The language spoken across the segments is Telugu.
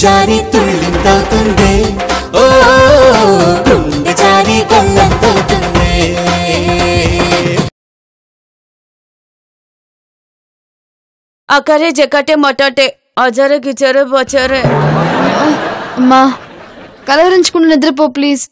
జారి తుళ్ళింతవుతుంది ఓ గుండె జారి గల్లంతవుతుంది అకరే జకటే మటాటే అజరే గిచరే బచరే అమ్మా కలవరించుకుని నిద్రపో ప్లీజ్.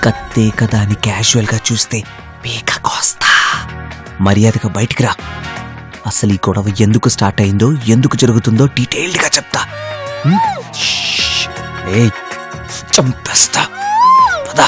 కత్తే కదా అని క్యాజువల్ గా చూస్తే పీక కోస్తా. మర్యాదగా బయటికి రా. అసలు ఈ గొడవ ఎందుకు స్టార్ట్ అయిందో ఎందుకు జరుగుతుందో డీటెయిల్డ్ గా చెప్తా. చంపేస్తా. పదా.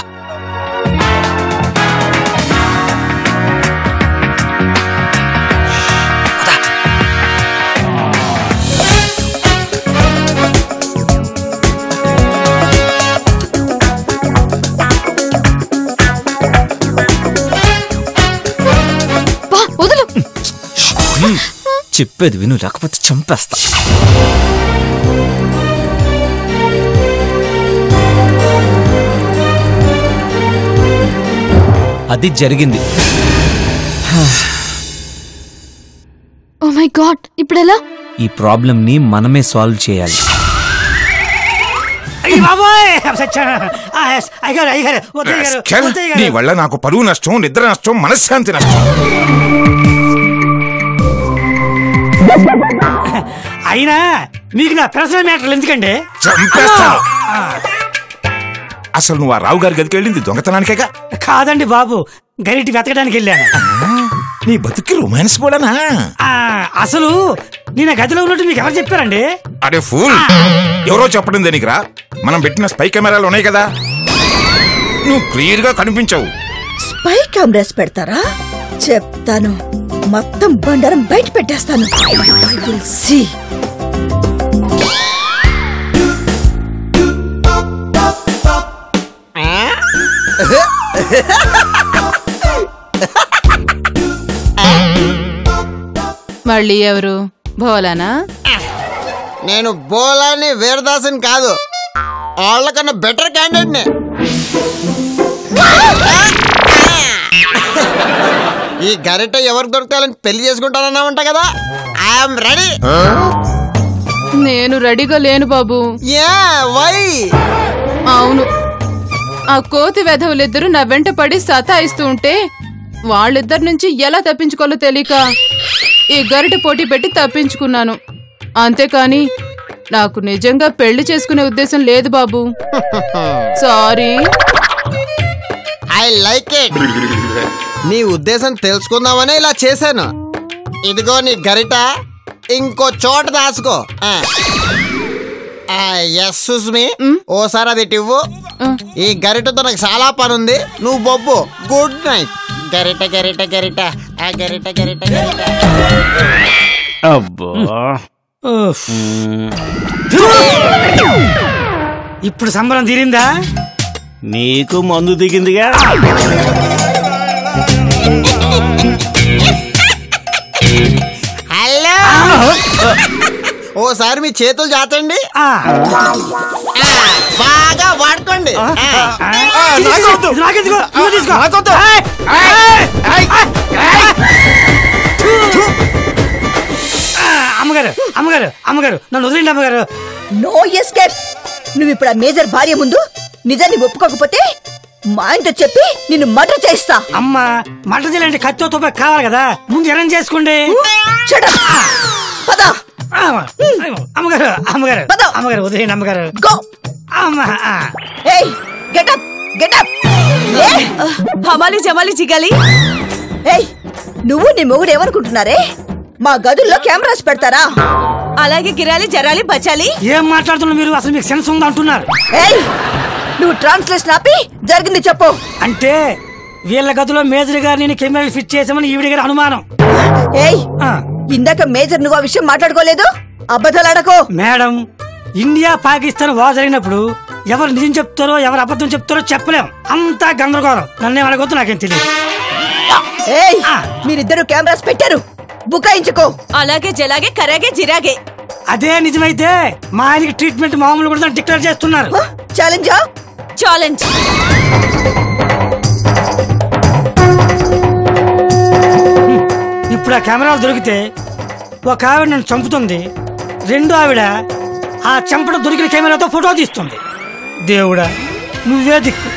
చెప్పేది విను, లేకపోతే చంపేస్తా. అది జరిగింది. ఓ మై గాడ్, ఇప్పుడెలా? ఈ ప్రాబ్లం ని మనమే సాల్వ్ చేయాలి. నీ వల్ల నాకు పరువు నష్టం, నిద్ర నష్టం, మనశ్శాంతి నష్టం. అయినా మీకు నా పర్సనల్ మ్యాటర్లు ఎందుకండి? చంపేస్తాను. అసలు నువ్వు ఆ రావు గారి గదికి వెళ్ళింది దొంగతనానికేగా? కాదండి బాబు, గరిటి వెతకడానికి వెళ్ళాను. నీ బతుకి రొమాన్స్ కూడానా? అసలు నేను గదిలో ఉన్నట్టు మీకు ఎవరు చెప్పారండి? అడే ఫూల్, ఎవరో చెప్పడం దేనికిరా? మనం పెట్టిన స్పై కెమెరాలు ఉన్నాయి కదా, నువ్వు క్లియర్ గా కనిపించావు. స్పై కెమెరాస్ పెడతారా? చెప్తాను, మొత్తం బండారం బయట పెట్టేస్తాను. మళ్ళీ ఎవరు? భోలానా? నేను బోలాని వీరదాసన్ కాదు, వాళ్ళకన్నా బెటర్ క్యాండిడేట్ నే. ఈ గరిట ఎవరికి దొరుకుతాలని పెళ్లి చేసుకుంటానన్నావంట కదా, ఐఎమ్ రెడీ. నేను రెడీగా లేను బాబు. వై? అవును, ఆ కోతి వెధవులిద్దరూ నా వెంట పడి సతాయిస్తూ ఉంటే వాళ్ళిద్దరి నుంచి ఎలా తప్పించుకోవాలో తెలియక ఈ గరిట పోటీ పెట్టి తప్పించుకున్నాను. అంతేకాని నాకు నిజంగా పెళ్లి చేసుకునే ఉద్దేశం లేదు బాబు. సారీ. I like it. నీ ఉద్దేశం తెలుసుకుందామనే ఇలా చేశాను. ఇదిగో నీ గరిట, ఇంకో చోట దాచుకో. ఎస్ సుస్మి, ఓసారి అది ఇవ్వు. ఈ గరిటతో నాకు చాలా పని ఉంది, నువ్వు బొబ్బు. Good night. గరిట గరిట గరిట ఆ గరిట గరిట గరిట. అబ్బో, ఇప్పుడు సంబరం తీరిందా? నీకు మందు దిగిందిగా. హలో, ఓసారి మీ చేతులు చాచండి, బాగా వాడుకోండి. అమ్మగారు అమ్మగారు అమ్మగారు, నన్ను వదిలేండి అమ్మగారు. No escape. నువ్వు ఇప్పుడు ఆ మేజర్ భార్య ముందు నిజాన్ని ఒప్పుకోకపోతే మా ఇంట్లో చెప్పి నిన్ను మర్డర్ చేస్తా. అమ్మా, మర్డర్ చేయాలంటే కత్తితో తుపాకీ కావాలి కదా, ముందు అరేంజ్ చేసుకోండి. అమ్మగారు అమ్మగారు అమ్మగారు, వదిలేండి అమ్మగారు. హమాలి జమాలి జిగాలి. నువ్వు నీ మొగుడు ఏమనుకుంటున్నారే? మా గదుల్లో కెమెరాస్ పెడతారా? అలాగే గిరాలి జరాలి బచాలి. ఏం మాట్లాడుతున్నా మీరు? అసలు మీకు సెన్స్ ఉందా అంటున్నారు? నువ్వు ట్రాన్స్లేషన్ ఆపి జరిగింది చెప్పు. అంటే వీళ్ళ గదిలో మేజర్ గారు నేను కెమెరాలు ఫిట్ చేసామని ఈవిడ గారి అనుమానం. ఇందాక మేజర్ నువ్వు ఆ విషయం మాట్లాడుకోలేదు? అబద్ధాలు ఆడకో. మేడం, ఇండియా పాకిస్తాన్ వార్ జరిగినప్పుడు ఎవరు నిజం చెప్తారో ఎవరు అబద్ధం చెప్తారో చెప్పలేం. అంతా గందరగోళం. నన్నే అడగొద్దు, నాకేం తెలియదు. మీరిద్దరు కెమెరాస్ పెట్టారు, బుకాయించుకో. అలాగే జలాగే కరాగే జిరాగే. అదే నిజమైతే మా ఆయనకి ట్రీట్మెంట్ మామూలు కూడా డిక్లేర్ చేస్తున్నారు. ఛాలెంజా? ఛాలెంజ్. ఇప్పుడు ఆ కెమెరాలు దొరికితే ఒక ఆవిడ నన్ను చంపుతుంది, రెండో ఆవిడ ఆ చంపడం దొరికిన కెమెరాతో ఫోటో తీస్తుంది. దేవుడా నువ్వే దిక్కు.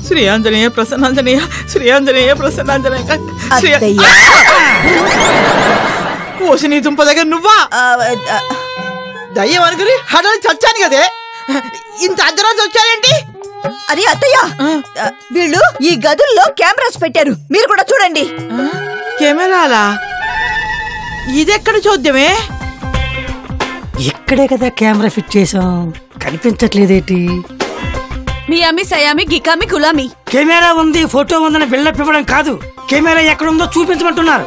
శ్రీ ఆంజనేయ ప్రసన్నాంజనేయ, శ్రీ ఆంజనేయ ప్రసన్నాంజనేయ. ఓసి నీ దుంప దగ్గర నువ్వా? దయ్యం అనుకుని హఠాన్ని చచ్చాను కదే, ఇంత అర్ధరాత్రి వచ్చారేంటి? అది అత్తయ్య, వీళ్ళు ఈ గదుల్లో కెమెరాస్ పెట్టారు, మీరు కూడా చూడండి. కెమెరాలా? ఇదెక్కడ చూద్దామే? ఇక్కడే కదా కెమెరా ఫిట్ చేసాం, కనిపించట్లేదేటి? మీ అమ్మి సయామి గికామి కులామి. కెమెరా ఉంది, ఫోటో ఉందని బిల్డప్ ఇవ్వడం కాదు, కెమెరా ఎక్కడుందో చూపించమంటున్నారు.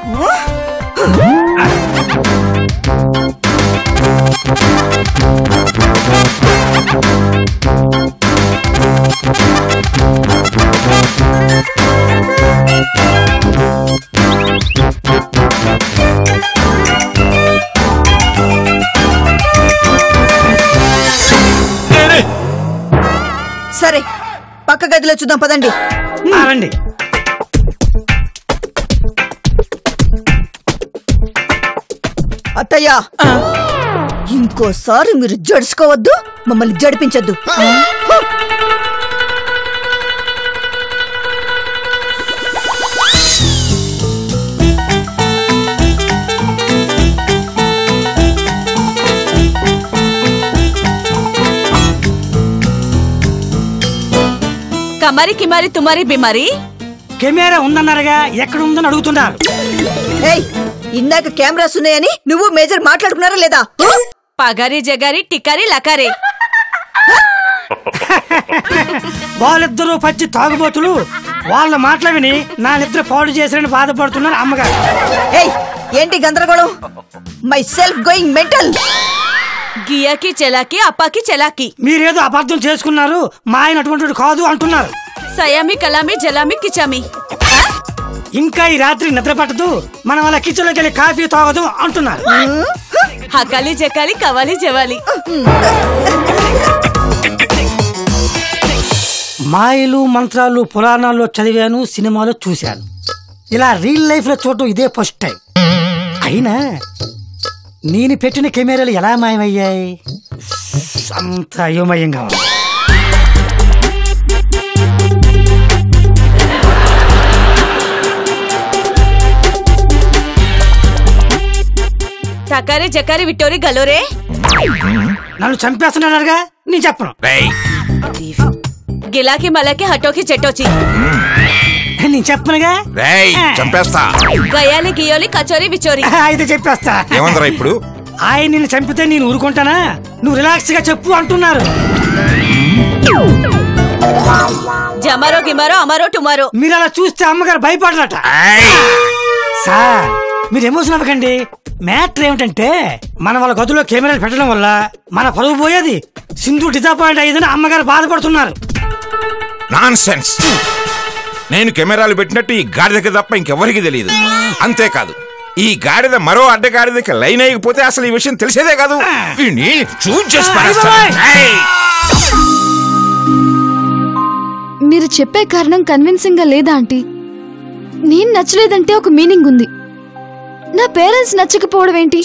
సరే, పక్క గదిలో చూద్దాం పదండి. రండి. అత్తయ్య, ఇంకోసారి మీరు జడుచుకోవద్దు, మమ్మల్ని జడిపించద్దు. కమరి కిమారి తుమారి బిమారి. కెమెరా ఉందన్నారుగా, ఎక్కడ ఉందని అడుగుతున్నారు. ఇందాక కెమెరాస్ ఉన్నాయని నువ్వు మేజర్ మాట్లాడుకున్నారా లేదా? పగారి జగారి టికారి లకారే. వాళ్ళిద్దరూ పచ్చి తాగుబోతులు, వాళ్ళ మాటలు విని నా నిద్ర పాడు చేశారని బాధపడుతున్నారు అమ్మగారు. ఏంటి గందరగోళం? Myself going mental. గియాకి చెలాకి అప్పాకి చెలాకి. మీరేదో అబద్ధం చేసుకున్నారు, మా ఆయన అటువంటి కాదు అంటున్నారు. సయామి కలామి జలామి కిచామి. ఇంకా ఈ రాత్రి నిద్ర పట్టదు, మనం అలా కిచెన్లోకి వెళ్ళి కాఫీ తాగదు అంటున్నారు. హకాలి జకాలి కవాలి జవాలి. మాయలు మంత్రాలు పురాణాల్లో చదివాను, సినిమాలో చూశాను. ఇలా రియల్ లైఫ్ లో చూడటం ఇదే ఫస్ట్ టైం. అయినా నేను పెట్టిన కెమెరాలు ఎలా మాయమయ్యాయి? అంత అయోమయంగా ఉంది. తకారే జకారి విటోరి గలోరే. నన్ను చంపేస్తున్నారుగా, నేను చెప్పను. గిలాకి మలాకి హటోకి చెట్టోచి. నేను చెప్పనుగా, చంపేస్తా. గయాలి గియోలి కచోరి విచోరి. అయితే చెప్పేస్తా. ఏమందరా ఇప్పుడు? ఆయన నిన్ను చంపితే నేను ఊరుకుంటానా? నువ్వు రిలాక్స్ గా చెప్పు అంటున్నారు. జమారో గిమారో అమారో టుమారో. మీరు అలా చూస్తే అమ్మగారు భయపడరట. సార్, మీరు ఎమోషన్ అవ్వకండి. మ్యాటర్ ఏమిటంటే, మన వాళ్ళ గదిలో కెమెరాలు పెట్టడం వల్ల మన పరువు పోయేది, సింధు డిసప్పాయింట్ అయ్యేదని అమ్మగారు బాధపడుతున్నారు. నాన్సెన్స్. నేను కెమెరాలు పెట్టినట్టు ఈ గాడిదకి తప్ప ఇంకెవరికి తెలియదు. అంతేకాదు, ఈ గాడిద మరో అడ్డగాడిదకి లైన్ అయ్యకపోతే అసలు ఈ విషయం తెలిసేదే కాదు. మీరు చెప్పే కారణం కన్విన్సింగ్ గా లేదా ఆంటీ? నేను నచ్చలేదంటే ఒక మీనింగ్ ఉంది, నా పేరెంట్స్ నచ్చకపోవడం ఏంటి?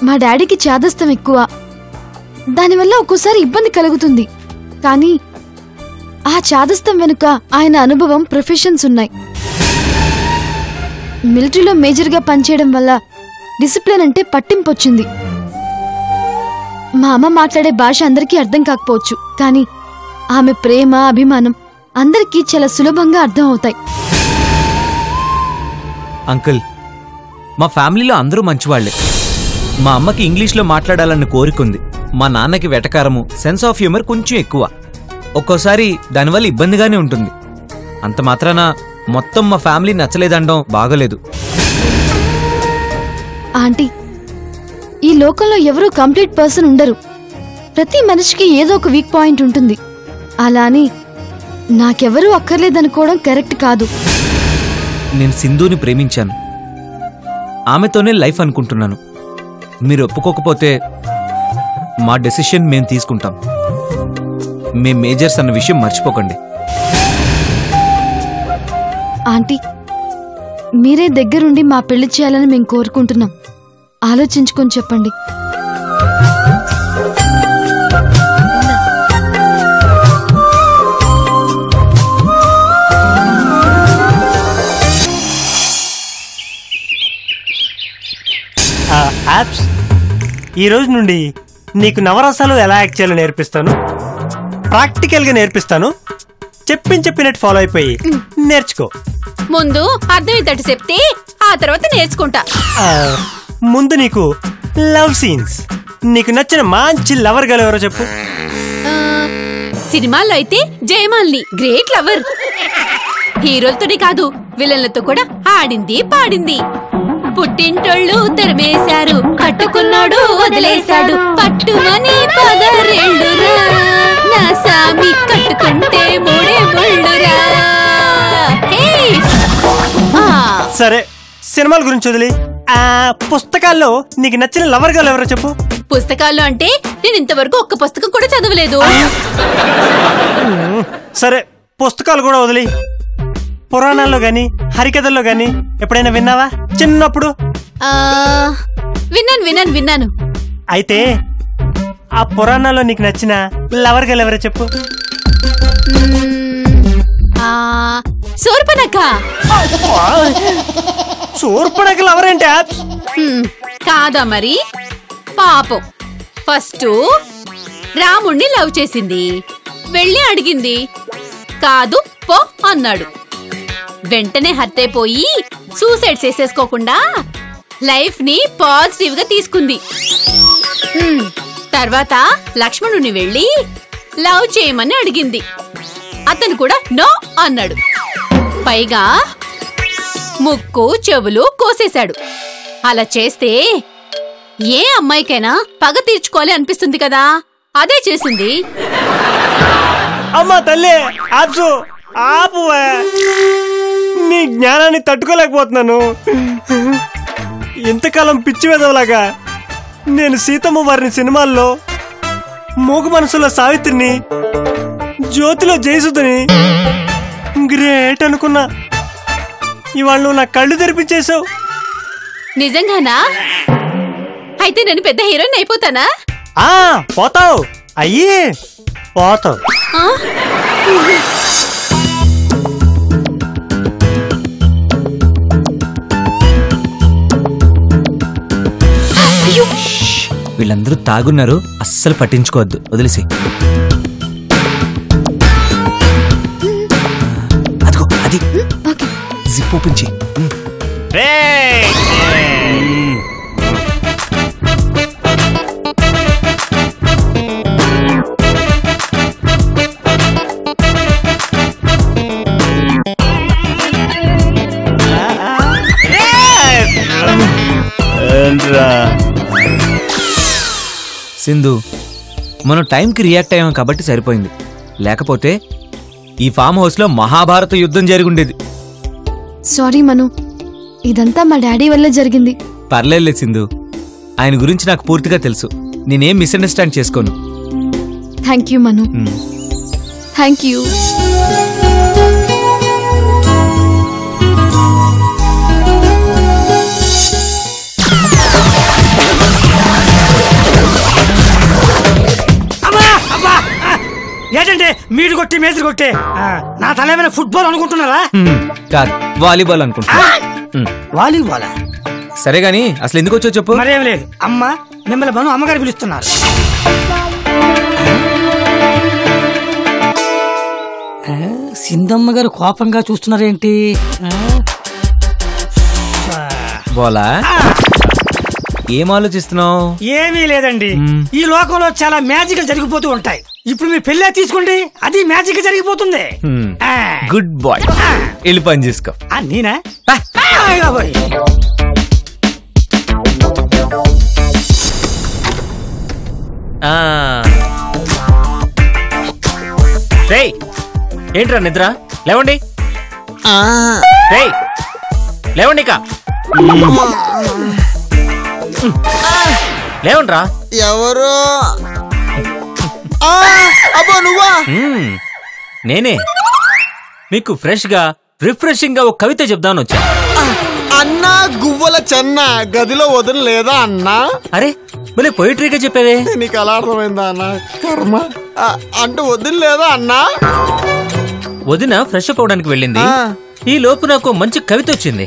మా డాడీకి చాదస్తం ఎక్కువ, దానివల్ల ఒక్కోసారి ఇబ్బంది కలుగుతుంది. కానీ ఆ చాదస్తం వెనుక ఆయన అనుభవం, ప్రొఫెషన్స్ ఉన్నాయి. మిలిటరీలో మేజర్గా పనిచేయడం వల్ల డిసిప్లిన్ అంటే పట్టింపు వచ్చింది. మా అమ్మ మాట్లాడే భాష అందరికీ అర్థం కాకపోవచ్చు, కానీ ఆమె ప్రేమ, అభిమానం అందరికీ చాలా సులభంగా అర్థం అవుతాయి. అంకుల్, మా ఫ్యామిలీలో అందరూ మంచివాళ్లే, మా అమ్మకి ఇంగ్లీష్లో మాట్లాడాలన్న కోరికుంది. మా నాన్నకి వెటకారము, సెన్స్ ఆఫ్ హ్యూమర్ కొంచెం ఎక్కువ. ఒక్కోసారి దానివల్ల ఇబ్బందిగానే ఉంటుంది. అంత మాత్రాన మొత్తం మా ఫ్యామిలీ నచ్చలేదండం బాగోలేదు. ఆంటీ, ఈ లోకంలో ఎవరూ కంప్లీట్ పర్సన్ ఉండరు. ప్రతి మనిషికి ఏదో ఒక వీక్ పాయింట్ ఉంటుంది. అలా అని నాకెవరూ అక్కర్లేదనుకోవడం కరెక్ట్ కాదు. నేను సింధుని ప్రేమించాను. ఆమెతోనే లైఫ్ అనుకుంటున్నాను. మీరు ఒప్పుకోకపోతే మా డెసిషన్ మేము తీసుకుంటాం. మేం మేజర్స్ అన్న విషయం మర్చిపోకండి. ఆంటీ, మీరే దగ్గరుండి మా పెళ్లి చేయాలని మేము కోరుకుంటున్నాం. ఆలోచించుకొని చెప్పండి. యాప్స్, ఈ రోజు నుండి నీకు నవరసాలు ఎలా యాక్ట్ చేయాలో నేర్పిస్తాను. ప్రాక్టికల్గా నేర్పిస్తాను. చెప్పినట్టు ఫాలో అయిపోయి నేర్చుకో. ముందు అర్థమయ్యేటట్టు చెప్తే ఆ తర్వాత నేర్చుకుంటా. ముందు నీకు లవ్ సీన్స్. నీకు నచ్చిన మంచి లవర్ గల ఎవరో చెప్పు. సినిమాల్లో అయితే జయమాలిని గ్రేట్ లవర్. హీరోలతోనే కాదు, విలన్లతో కూడా ఆడింది పాడింది. పుట్టింటోళ్ళు తరిమేశారు, కట్టుకున్నాడు వదిలేశాడు, పట్టుమని పదరేళ్ళురా, నా సామి కట్టుకుంటే మూడే ముళ్ళురా. సరే, సినిమాల గురించి వదిలి పుస్తకాల్లో నీకు నచ్చిన లవర్ గర్ల్ ఎవరో చెప్పు. పుస్తకాల్లో అంటే నేను ఇంతవరకు ఒక్క పుస్తకం కూడా చదవలేదు. సరే, పుస్తకాలు కూడా వదిలి పురాణాల్లో గాని హరికథల్లో గాని ఎప్పుడైనా విన్నావా చిన్నప్పుడు? విన్నాను. అయితే ఆ పురాణాల్లో నీకు నచ్చిన లవర్ గర్ల్ ఎవరో చెప్పు. శూర్పణఖ. శూర్పణఖ లవర్ అంటే కాదా మరి? పాపం, ఫస్ట్ రాముణ్ణి లవ్ చేసింది, వెళ్ళి అడిగింది, కాదు పో అన్నాడు. వెంటనే హర్ట్ అయిపోయి సూసైడ్ చేసేసుకోకుండా లైఫ్ ని పాజిటివ్ గా తీసుకుంది. తర్వాత లక్ష్మణుని వెళ్ళి లవ్ చేయమని అడిగింది. అతను కూడా నో అన్నాడు. పైగా ముక్కు చెవులు కోసేశాడు. అలా చేస్తే ఏ అమ్మాయికైనా పగ తీర్చుకోవాలి అనిపిస్తుంది కదా, అదే చేసింది. అమ్మా తల్లి, ఆపు, నీ జ్ఞానాన్ని తట్టుకోలేకపోతున్నాను. ఎంతకాలం పిచ్చి వెదవలాగా నేను సీతమ్మ వారిని సినిమాల్లో, మూగ మనసులో సావిత్రిని, జ్యోతిలో జయసుధని గ్రేట్ అనుకున్నా. ఇవాళ నువ్వు నా కళ్ళు తెరిపించేశావు. నిజంగానా? అయితే నేను పెద్ద హీరోయిన్ అయిపోతానా? పోతావు, పోతావు. వీళ్ళందరూ తాగున్నారు, అస్సలు పట్టించుకోవద్దు, వదిలేసి. అదిగో అది జిప్ ఓపెన్ చేయి. సింధు, మనం టైంకి రియాక్ట్ అయ్యాం కాబట్టి సరిపోయింది. లేకపోతే ఈ ఫామ్ హౌస్ లో మహాభారత యుద్ధం జరిగుండేది. సారీ మను, ఇదంతా మా డాడీ వల్ల జరిగింది. పర్లేదులే సింధు, ఆయన గురించి నాకు పూర్తిగా తెలుసు. నేనేం మిస్అండర్స్టాండ్ చేసుకోను. Thank you Manu, thank you. ఏంటంటే మీరు కొట్టి మేస్త్రి కొట్టే నా తల ఫుట్బాల్ అనుకుంటున్నారా? కాదు, వాలీబాల్ అనుకుంటా. వాలీబాల్? సరే గాని అసలు ఎందుకు వచ్చో చెప్పు. మరేం లేదు, అమ్మ మిమ్మల్ని బను అమ్మగారు పిలుస్తున్నారు. సింధమ్మ గారు కోపంగా చూస్తున్నారేంటి? బోలా ఏం ఆలోచిస్తున్నావు? ఏమీ లేదండి, ఈ లోకంలో చాలా మ్యాజిక్ జరిగిపోతూ ఉంటాయి. ఇప్పుడు మీ పెళ్ళే తీసుకోండి, అది మ్యాజిక్ జరిగిపోతుంది. గుడ్ బాయ్, వెళ్ళి పని చేసుకో. నేనా? ఏంట్రా నిద్ర? లేవండి లేవండి, లేవండ్రా. ఎవరు? అబ్బో నువ్వా? నేనే. మీకు ఫ్రెష్ గా రిఫ్రెషింగ్ గా ఒక కవిత చెప్దామని వచ్చా. అన్నా గువ్వల చెన్న గదిలో వదలలేదా అన్నా? అరే మళ్ళీ పొయిటరీగా చెప్పేవే. నీకు అలా అర్థమైందా అన్న? కర్మ అంటూ వదిలేదా అన్నా? వదిన ఫ్రెష్ అప్ అవడానికి వెళ్ళింది. ఈ లోపు నాకు మంచి కవిత వచ్చింది.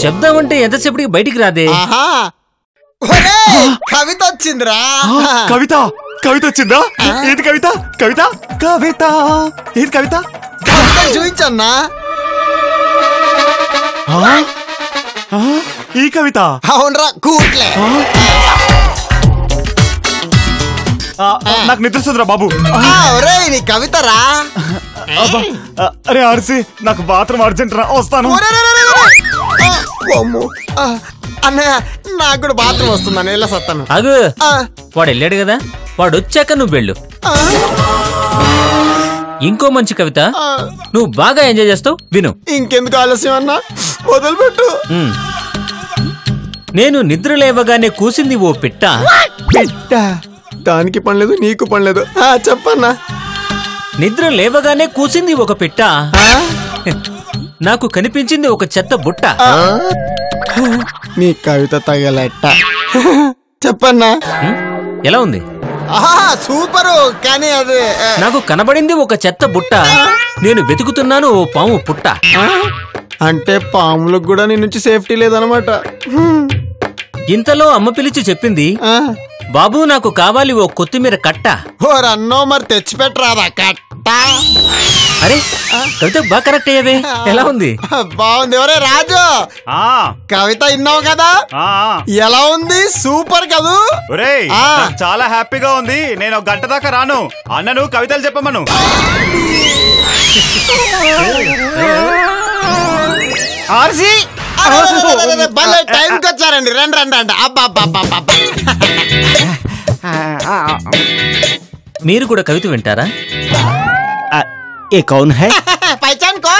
చెప్దామంటే ఎంతసేపటికి బయటికి రాదే. కవిత వచ్చిందిరా. కవిత కవిత వచ్చిందా? ఏది కవిత? కవిత కవిత ఏది కవిత? చూపించన్నా. ఈ కవిత? అవునరా, కూట్లే. నాకు నిద్రస్తుందిరా బాబు. నీ కవితరా? అరే ఆర్సి, నాకు బాత్రూమ్ అర్జెంట్ రా, వస్తాను. అన్నయ్య నాకు కూడా బాత్రూమ్ వస్తుందని వెళ్ళొస్తాను. అగు, వాడు వెళ్ళాడు కదా, వాడు వచ్చాక నువ్వు వెళ్ళు. ఇంకో మంచి కవిత నువ్వు బాగా ఎంజాయ్ చేస్తావు, విను. ఇంకెందుకు ఆలస్యం అన్నా, మొదలుపెట్టు. నేను నిద్ర లేవగానే కూసింది ఓ పిట్ట. పిట్ట? దానికి పనిలేదు, నీకు పనిలేదు. చెప్పన్నా. నిద్ర లేవగానే కూసింది ఒక పిట్ట, నాకు కనిపించింది ఒక చెత్త బుట్ట. నీ కవిత తగలట్ట. చెప్పన్నా. ఎలా ఉంది? సూపరు. కానీ అది నాకు కనబడింది ఒక చెత్త బుట్ట, నేను వెతుకుతున్నాను ఓ పాము పుట్ట. అంటే పాములకు కూడా నీ నుంచి సేఫ్టీ లేదనమాట. ఇంతలో అమ్మ పిలిచి చెప్పింది, బాబు నాకు కావాలి ఓ కొత్తిమీర కట్ట. ఓరన్నో మరి తెచ్చిపెట్టరాదా కట్ట? అరే కవిత బాగా కరెక్ట్ అయ్యావే. ఎలా ఉంది? బాగుంది. ఎవరే రాజు, కవిత విన్నావు కదా, ఎలా ఉంది? సూపర్ కదూ. చాలా హ్యాపీగా ఉంది. నేను ఒక గంట దాకా రాను. అన్నను కవితలు చెప్పమను. ఆర్సి టైంకి వచ్చారండి. రండి రండి రండి. అబ్బా మీరు కూడా కవిత వింటారా? ఏ కౌన్ హై? పైచాన్ కో.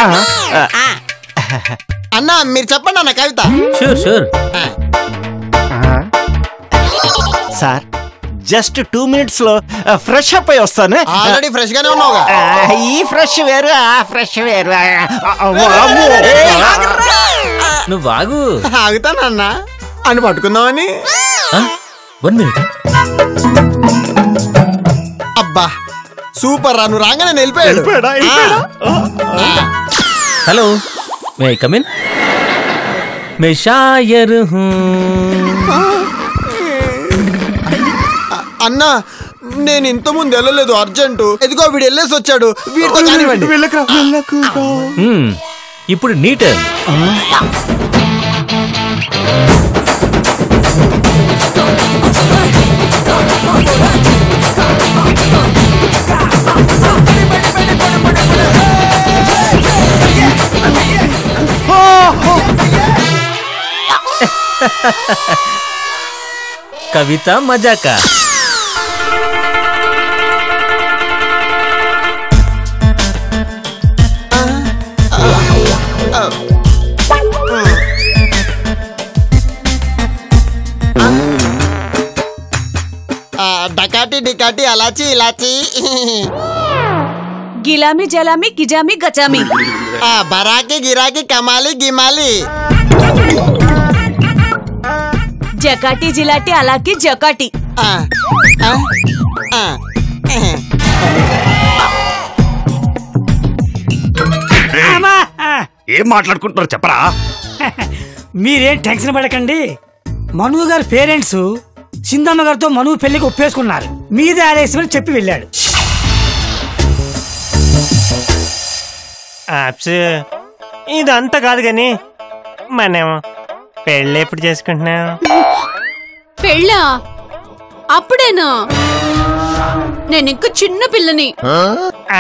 అన్నా మీరు చెప్పండి అన్న కవిత. Sure sure. Sir just 2 minutes లో ఫ్రెష్ అప్ అయి వస్తాను. ఆల్రెడీ ఫ్రెష్ గానే ఉన్నావుగా. ఈ ఫ్రెష్ వేరు, ఆ ఫ్రెష్ వేరు. నువ్వు ఆగు. ఆగుతానన్నా అని పట్టుకుందామని. 1 minute. అబ్బా సూపర్ రా, నువ్వు రాగానే వెళ్ళిపోయాడు. Hello, may I come in? మే షాయర్ హూ. అన్నా నేను ఇంత ముందు వెళ్ళలేదు, అర్జెంటు. ఎదిగో వీడు వెళ్ళేసి వచ్చాడు, వీడితో కానివ్వండి. ఇప్పుడు నీ టర్న్. కవిత మజాకా. డకాటి డికాటి అలాచి ఇలాచి. గిలామి జలామి గిజామి గచామి. బరాకి గిరాకి కమాలి గిమాలి. జకాటి జిలాటి అలాకి జకాటి. ఏం మాట్లాడుకుంటున్నారు చెప్పరా? మీరేం టెన్షన్ పడకండి. మనువు గారి పేరెంట్స్ సింధమ్మ గారితో మనువు పెళ్లికి ఒప్పేసుకున్నారు. మీదే ఆలస్యమని చెప్పి వెళ్ళాడు. ఇదంతా కాదు గాని మనం పెళ్ళి ఎప్పుడు చేసుకుంటున్నాం? పెళ్ళా? అప్పుడేనా? నేను ఇంకా చిన్న పిల్లని.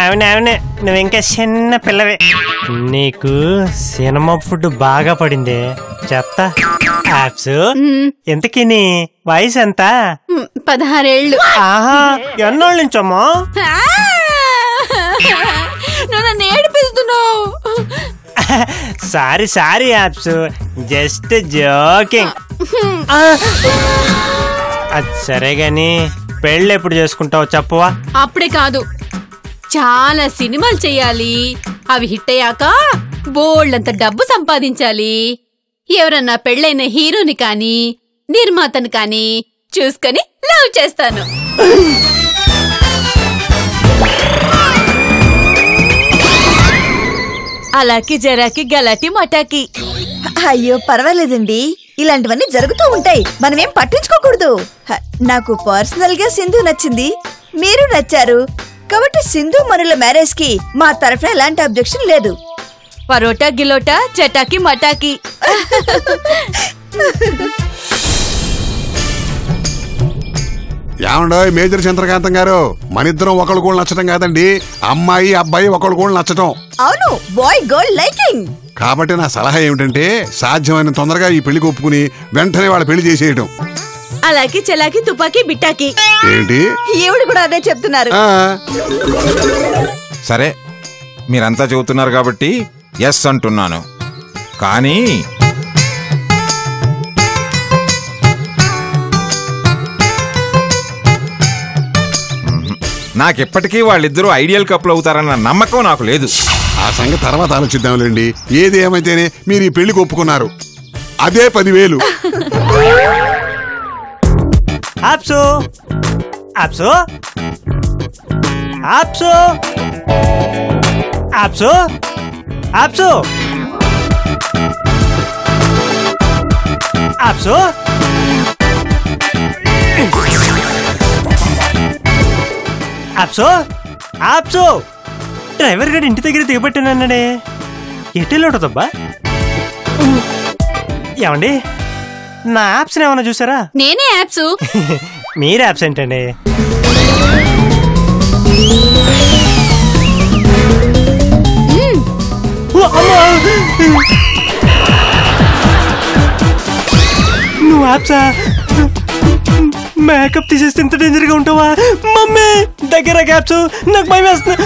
అవునవునే, నువ్వు ఇంకా చిన్న పిల్లవే. నీకు సినిమా ఫుడ్ బాగా పడింది చెప్తా. యాప్స్ ఎంతకీ నీ వయసు ఎంత? 16 ఏళ్ళు. ఆహా, ఎన్నోళ్ళ నుంచమ్మా? నువ్వు నన్ను ఏడిపిస్తున్నావు. సారీ సారీ యాప్స్, జస్ట్ జోకింగ్. అది సరే గాని పెళ్ళి ఎప్పుడు చేసుకుంటావు చెప్పవా? అప్పుడే కాదు, చాలా సినిమాలు చెయ్యాలి. అవి హిట్ అయ్యాక బోల్డంత డబ్బు సంపాదించాలి. ఎవరన్నా పెళ్ళైన హీరోని కానీ నిర్మాతను కానీ చూసుకొని లవ్ చేస్తాను. అలాకి జరాకి గలాటి మటాకి. అయ్యో పర్వాలేదండి, ఇలాంటివన్నీ జరుగుతూ ఉంటాయి, మనమేం పట్టించుకోకూడదు. నాకు పర్సనల్ గా సింధు నచ్చింది, మీరు నచ్చారు కాబట్టి సింధు మనుల మ్యారేజ్ కి మా తరఫున ఎలాంటి అబ్జెక్షన్ లేదు. పరోటా గిలోటా చటాకి మటాకి. ఏమండో మేజర్ చంద్రకాంతం గారు, మనిద్దరం ఒకళ్ళు కూడా నచ్చటం కాదండి, అమ్మాయి అబ్బాయి ఒకళ్ళు కూడా నచ్చటం. అవును, బాయ్ గర్ల్ లైకింగ్. కాబట్టి నా సలహా ఏమిటంటే సాధ్యమైన తొందరగా ఈ పెళ్లి ఒప్పుకుని వెంటనే వాళ్ళ పెళ్లి చేసేయడం. అలాకి చలాకి తుపాకి బిట్టాకి. ఏంటి ఈవిడ కూడా అదే చెప్తున్నారు. సరే, మీరంతా చెబుతున్నారు కాబట్టి ఎస్ అంటున్నాను. కానీ నాకెప్పటికీ వాళ్ళిద్దరూ ఐడియల్ కప్పులు అవుతారన్న నమ్మకం నాకు లేదు. ఆ సంగతి తర్వాత ఆలోచిద్దాంలేండి. ఏది ఏమైతేనే మీరు ఈ పెళ్లికి ఒప్పుకున్నారు, అదే 10,000. ఆప్సో ఆప్సో ఆప్సో ఆప్సో ఆప్సో ఆప్సో ఆప్సో ఆప్సో డ్రైవర్ గారు ఇంటి దగ్గర దిగబట్టానన్నాడే, ఎట్టెళ్ళుంటుందబ్బా? ఏమండి, నా యాప్స్ ఏమన్నా చూసారా? నేనే యాప్స్. మీరు యాప్స్ ఏంటండి? నువ్వు యాప్సా? మేకప్ తీసేస్తే ఇంత డేంజర్ గా ఉంటావా? మమ్మీ దగ్గర యాప్స్, నాకు భయం వేస్తుంది.